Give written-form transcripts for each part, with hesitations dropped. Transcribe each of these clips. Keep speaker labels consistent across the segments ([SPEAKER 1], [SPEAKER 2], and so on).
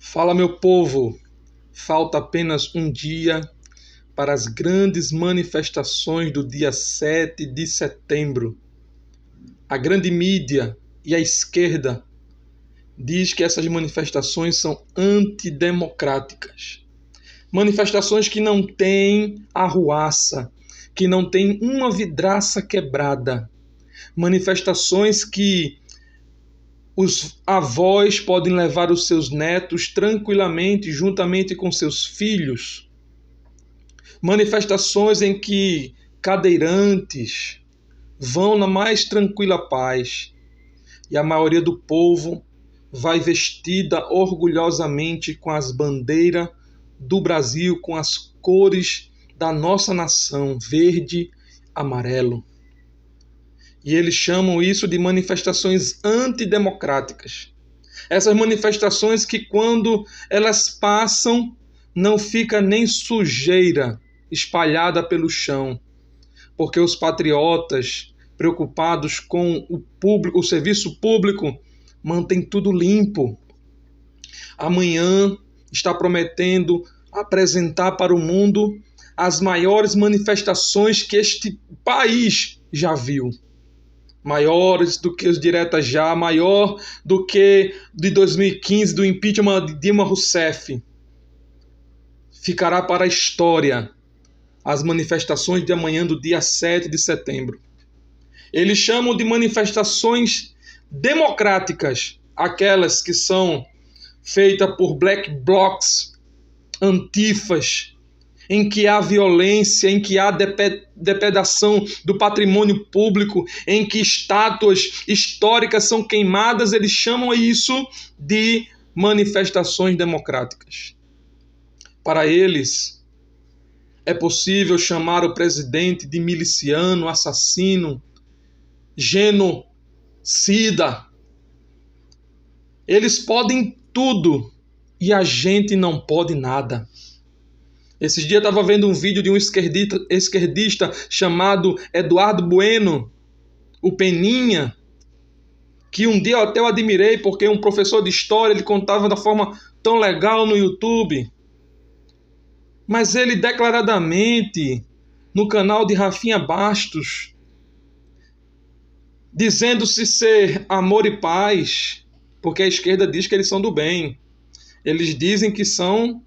[SPEAKER 1] Fala, meu povo! Falta apenas um dia para as grandes manifestações do dia 7 de setembro. A grande mídia e a esquerda diz que essas manifestações são antidemocráticas. Manifestações que não têm arruaça, que não têm uma vidraça quebrada. Manifestações que os avós podem levar os seus netos tranquilamente, juntamente com seus filhos. Manifestações em que cadeirantes vão na mais tranquila paz e a maioria do povo vai vestida orgulhosamente com as bandeiras do Brasil, com as cores da nossa nação, verde, amarelo. E eles chamam isso de manifestações antidemocráticas. Essas manifestações que, quando elas passam, não fica nem sujeira espalhada pelo chão, porque os patriotas, preocupados com o público, o serviço público, mantêm tudo limpo. Amanhã está prometendo apresentar para o mundo as maiores manifestações que este país já viu. Maiores do que os diretas já, maior do que de 2015, do impeachment de Dilma Rousseff. Ficará para a história as manifestações de amanhã do dia 7 de setembro. Eles chamam de manifestações democráticas, aquelas que são feitas por black blocs, antifas, em que há violência, em que há depredação do patrimônio público, em que estátuas históricas são queimadas. Eles chamam isso de manifestações democráticas. Para eles, é possível chamar o presidente de miliciano, assassino, genocida. Eles podem tudo e a gente não pode nada. Esses dias eu estava vendo um vídeo de um esquerdista chamado Eduardo Bueno, o Peninha, que um dia até eu admirei, porque um professor de história, ele contava da forma tão legal no YouTube. Mas ele declaradamente, no canal de Rafinha Bastos, dizendo-se ser amor e paz, porque a esquerda diz que eles são do bem. Eles dizem que são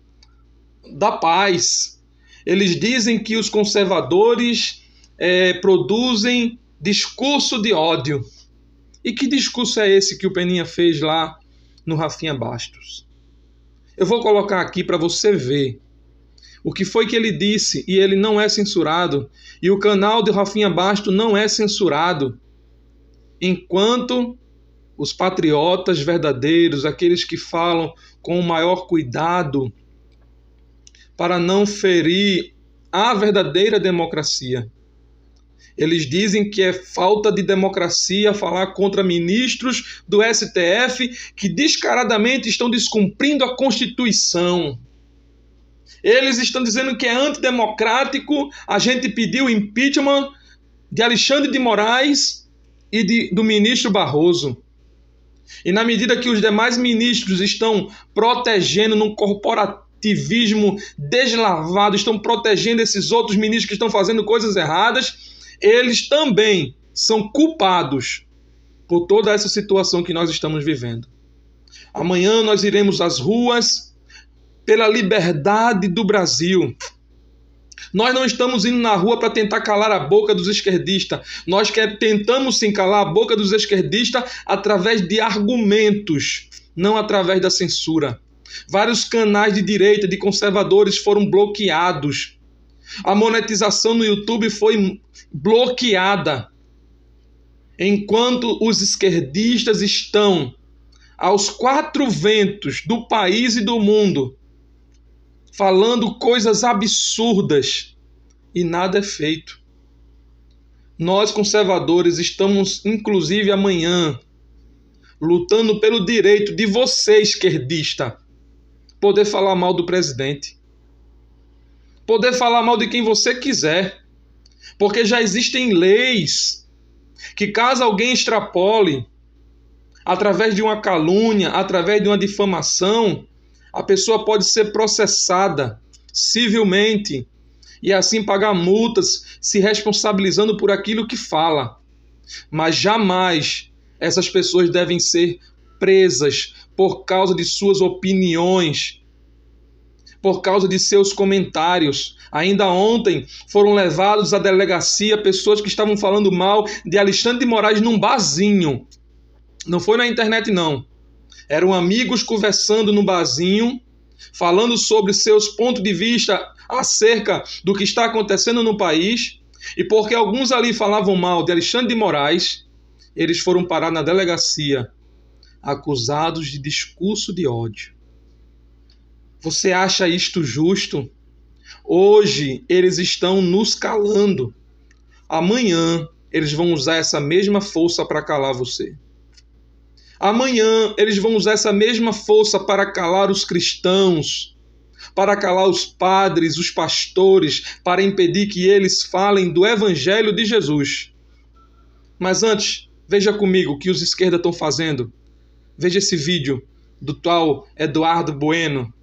[SPEAKER 1] da paz. Eles dizem que os conservadores produzem discurso de ódio. E que discurso é esse que o Peninha fez lá no Rafinha Bastos? Eu vou colocar aqui para você ver o que foi que ele disse, e ele não é censurado. E o canal de Rafinha Bastos não é censurado. Enquanto os patriotas verdadeiros, aqueles que falam com o maior cuidado para não ferir a verdadeira democracia. Eles dizem que é falta de democracia falar contra ministros do STF que descaradamente estão descumprindo a Constituição. Eles estão dizendo que é antidemocrático a gente pedir o impeachment de Alexandre de Moraes e do ministro Barroso. E na medida que os demais ministros estão protegendo num corporativismo deslavado, estão protegendo esses outros ministros que estão fazendo coisas erradas, eles também são culpados por toda essa situação que nós estamos vivendo. Amanhã nós iremos às ruas pela liberdade do Brasil. Nós não estamos indo na rua para tentar calar a boca dos esquerdistas. Nós tentamos sim calar a boca dos esquerdistas através de argumentos, não através da censura. Vários canais de direita, de conservadores foram bloqueados. A monetização no YouTube foi bloqueada. Enquanto os esquerdistas estão aos quatro ventos do país e do mundo, falando coisas absurdas, e nada é feito. Nós, conservadores, estamos, inclusive amanhã, lutando pelo direito de você, esquerdista, poder falar mal do presidente. Poder falar mal de quem você quiser. Porque já existem leis que, caso alguém extrapole, através de uma calúnia, através de uma difamação, A pessoa pode ser processada civilmente e assim pagar multas, se responsabilizando por aquilo que fala. Mas jamais essas pessoas devem ser presas por causa de suas opiniões, por causa de seus comentários. Ainda ontem foram levados à delegacia pessoas que estavam falando mal de Alexandre de Moraes num barzinho. Não foi na internet, não. Eram amigos conversando no barzinho, falando sobre seus pontos de vista acerca do que está acontecendo no país. E porque alguns ali falavam mal de Alexandre de Moraes, eles foram parar na delegacia, acusados de discurso de ódio. Você acha isto justo? Hoje eles estão nos calando. Amanhã eles vão usar essa mesma força para calar você. Amanhã eles vão usar essa mesma força para calar os cristãos, para calar os padres, os pastores, para impedir que eles falem do Evangelho de Jesus. Mas antes, veja comigo o que os esquerdas estão fazendo. Veja esse vídeo do tal Eduardo Bueno,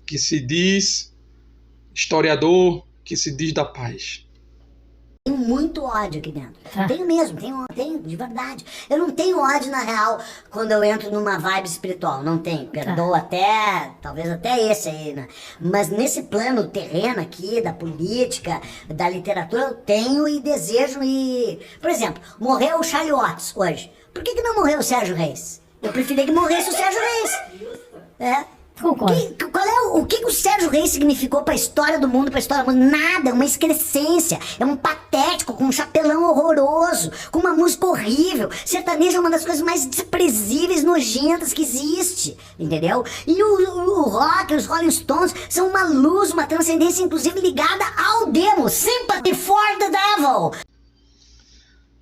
[SPEAKER 1] que se diz historiador, que se diz da paz.
[SPEAKER 2] Tenho muito ódio aqui dentro. Tenho mesmo, tenho de verdade. Eu não tenho ódio na real quando eu entro numa vibe espiritual. Não tenho. Perdoo até, talvez até esse aí, né? Mas nesse plano terreno aqui, da política, da literatura, eu tenho e desejo e... Por exemplo, morreu o Charlie Watts hoje. Por que não morreu o Sérgio Reis? Eu preferia que morresse o Sérgio Reis. É.
[SPEAKER 3] Concordo.
[SPEAKER 2] O que o Sérgio Reis significou pra história do mundo, pra história do mundo? Nada, uma excrescência. É um patético, com um chapelão horroroso, com uma música horrível. Sertanejo é uma das coisas mais desprezíveis, nojentas que existe, entendeu? E o rock, os Rolling Stones, são uma luz, uma transcendência, inclusive ligada ao demo. Sympathy for the Devil.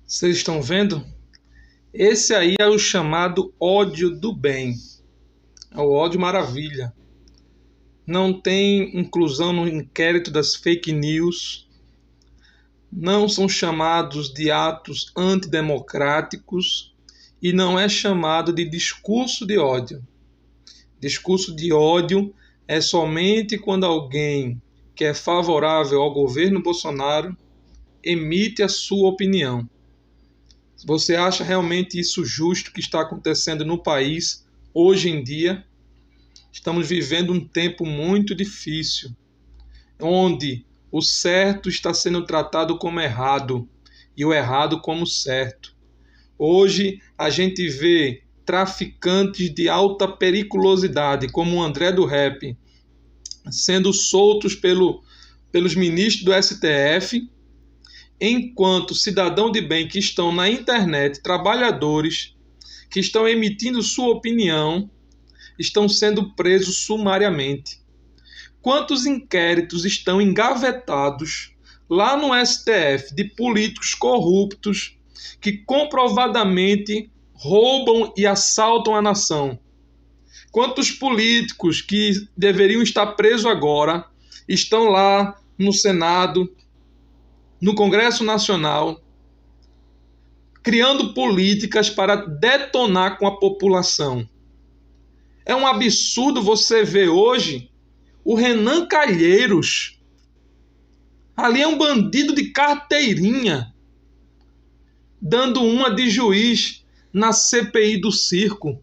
[SPEAKER 1] Vocês estão vendo? Esse aí é o chamado ódio do bem. É o ódio maravilha. Não tem inclusão no inquérito das fake news. Não são chamados de atos antidemocráticos e não é chamado de discurso de ódio. Discurso de ódio é somente quando alguém que é favorável ao governo Bolsonaro emite a sua opinião. Você acha realmente isso justo que está acontecendo no país? Hoje em dia, estamos vivendo um tempo muito difícil, onde o certo está sendo tratado como errado e o errado como certo. Hoje a gente vê traficantes de alta periculosidade, como o André do Rap, sendo soltos pelos ministros do STF, enquanto cidadão de bem que estão na internet, trabalhadores que estão emitindo sua opinião, estão sendo presos sumariamente. Quantos inquéritos estão engavetados lá no STF de políticos corruptos que comprovadamente roubam e assaltam a nação? Quantos políticos que deveriam estar presos agora estão lá no Senado, no Congresso Nacional, criando políticas para detonar com a população? É um absurdo você ver hoje o Renan Calheiros. Ali é um bandido de carteirinha, dando uma de juiz na CPI do circo.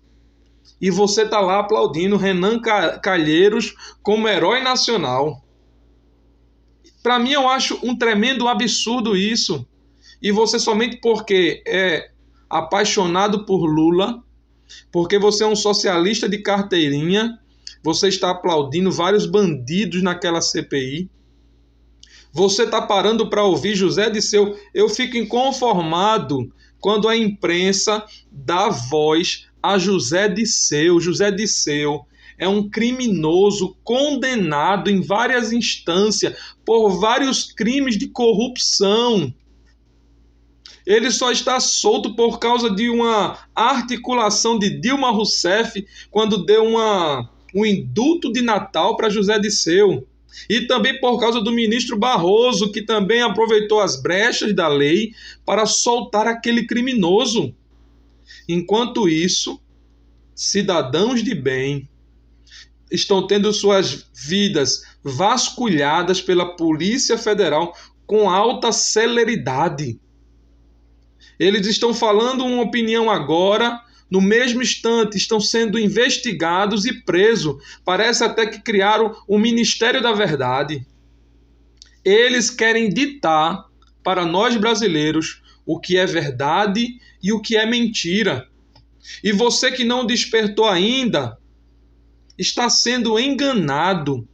[SPEAKER 1] E você está lá aplaudindo Renan Calheiros como herói nacional. Para mim, eu acho um tremendo absurdo isso. E você somente porque é apaixonado por Lula, porque você é um socialista de carteirinha, você está aplaudindo vários bandidos naquela CPI. Você está parando para ouvir José Disseu. Eu fico inconformado quando a imprensa dá voz a José Disseu. José Disseu é um criminoso condenado em várias instâncias por vários crimes de corrupção. Ele só está solto por causa de uma articulação de Dilma Rousseff quando deu um indulto de Natal para José Disseu. E também por causa do ministro Barroso, que também aproveitou as brechas da lei para soltar aquele criminoso. Enquanto isso, cidadãos de bem, estão tendo suas vidas vasculhadas pela Polícia Federal com alta celeridade. Eles estão falando uma opinião agora, no mesmo instante estão sendo investigados e presos. Parece até que criaram o Ministério da Verdade. Eles querem ditar para nós brasileiros o que é verdade e o que é mentira. E você que não despertou ainda, está sendo enganado,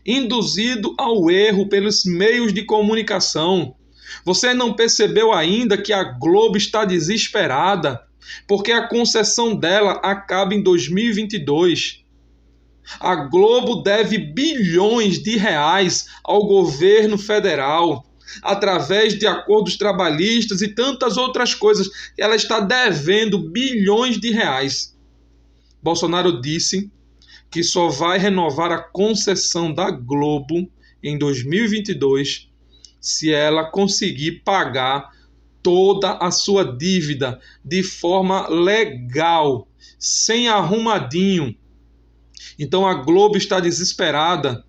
[SPEAKER 1] induzido ao erro pelos meios de comunicação. Você não percebeu ainda que a Globo está desesperada, porque a concessão dela acaba em 2022. A Globo deve bilhões de reais ao governo federal, através de acordos trabalhistas e tantas outras coisas. Ela está devendo bilhões de reais. Bolsonaro disse que só vai renovar a concessão da Globo em 2022 se ela conseguir pagar toda a sua dívida de forma legal, sem arrumadinho. Então a Globo está desesperada,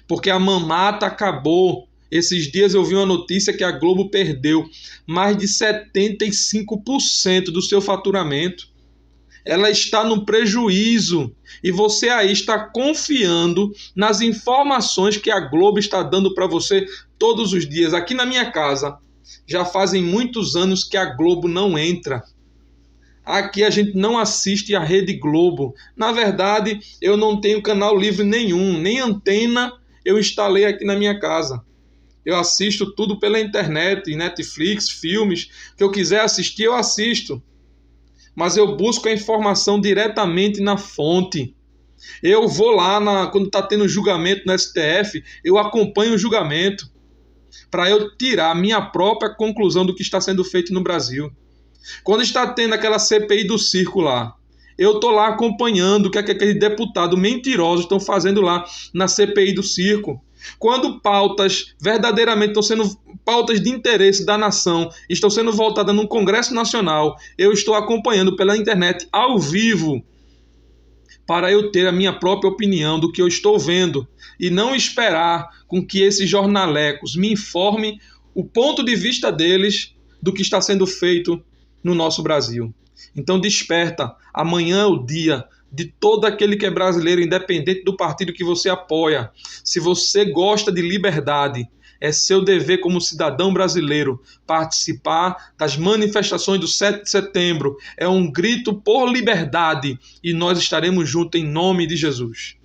[SPEAKER 1] porque a mamata acabou. Esses dias eu vi uma notícia que a Globo perdeu mais de 75% do seu faturamento. Ela está no prejuízo. E você aí está confiando nas informações que a Globo está dando para você todos os dias. Aqui na minha casa, já fazem muitos anos que a Globo não entra. Aqui a gente não assiste a Rede Globo. Na verdade, eu não tenho canal livre nenhum, nem antena eu instalei aqui na minha casa. Eu assisto tudo pela internet, Netflix, filmes. O que eu quiser assistir, eu assisto. Mas eu busco a informação diretamente na fonte. Eu vou lá, quando está tendo julgamento no STF, eu acompanho o julgamento para eu tirar a minha própria conclusão do que está sendo feito no Brasil. Quando está tendo aquela CPI do circo lá, eu estou lá acompanhando o que aqueles deputados mentirosos estão fazendo lá na CPI do circo. Quando pautas verdadeiramente estão sendo pautas de interesse da nação, estão sendo voltadas no Congresso Nacional, eu estou acompanhando pela internet ao vivo para eu ter a minha própria opinião do que eu estou vendo e não esperar com que esses jornalecos me informem o ponto de vista deles do que está sendo feito no nosso Brasil. Então desperta, amanhã é o dia de todo aquele que é brasileiro, independente do partido que você apoia. Se você gosta de liberdade, é seu dever como cidadão brasileiro participar das manifestações do 7 de setembro. É um grito por liberdade e nós estaremos juntos em nome de Jesus.